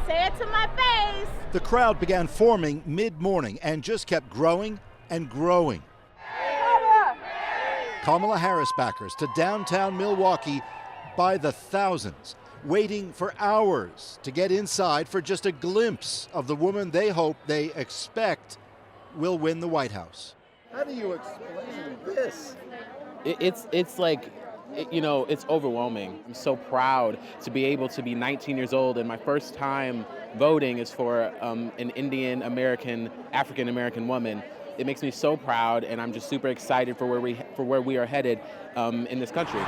Say it to my face. The crowd began forming mid-morning and just kept growing and growing. Kamala Harris backers to downtown Milwaukee by the thousands, waiting for hours to get inside for just a glimpse of the woman they hope, they expect, will win the White House. How do you explain this? It's like, it's overwhelming. I'm so proud to be able to be 19 years old, and my first time voting is for an Indian American, African American woman. It makes me so proud, and I'm just super excited for where we are headed in this country.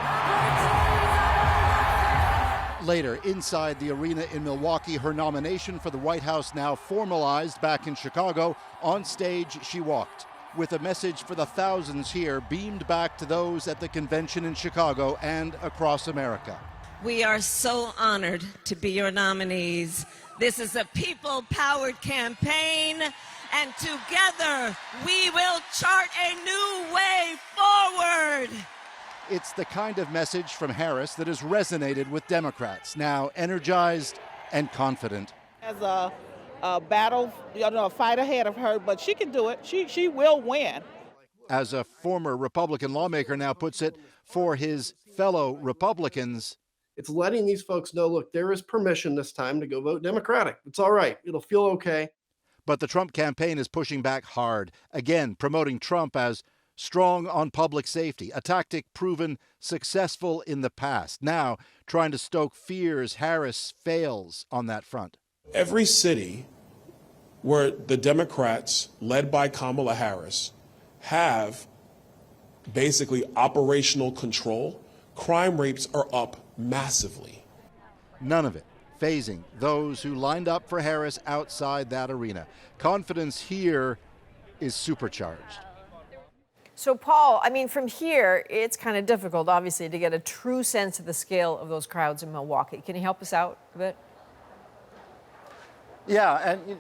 Later, inside the arena in Milwaukee, her nomination for the White House now formalized back in Chicago. On stage, she walked with a message for the thousands here, beamed back to those at the convention in Chicago and across America. We are so honored to be your nominees. This is a people-powered campaign, and together we will chart a new way forward. It's the kind of message from Harris that has resonated with Democrats, now energized and confident. As a battle, a fight ahead of her, but she can do it. She will win. As a former Republican lawmaker now puts it, for his fellow Republicans, It's letting these folks know, look, there is permission this time to go vote Democratic. It's all right. It'll feel okay. but the Trump campaign is pushing back hard, again promoting Trump as strong on public safety, a tactic proven successful in the past. Now trying to stoke fears Harris fails on that front. Every city where the Democrats, led by Kamala Harris, have basically operational control, crime rates are up massively. None of it phasing those who lined up for Harris outside that arena. Confidence here is supercharged. So, Paul, I mean, from here, it's kind of difficult, obviously, to get a true sense of the scale of those crowds in Milwaukee. Can you help us out a bit? Yeah, and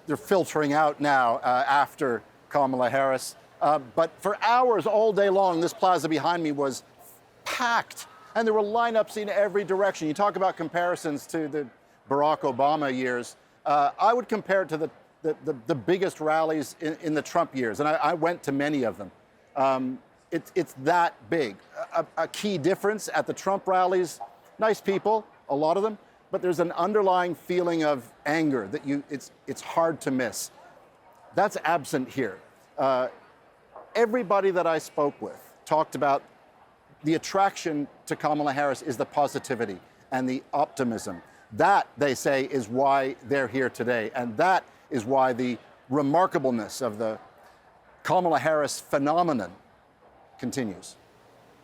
they're filtering out now after Kamala Harris. But for hours all day long, this plaza behind me was packed, and there were lineups in every direction. You talk about comparisons to the Barack Obama years. I would compare it to the biggest rallies in the Trump years, and I went to many of them. It's that big. A key difference at the Trump rallies, nice people, a lot of them, but there's an underlying feeling of anger that it's hard to miss. That's absent here. Everybody that I spoke with talked about the attraction to Kamala Harris is the positivity and the optimism. That, they say, is why they're here today, and that is why the remarkableness of the Kamala Harris phenomenon continues.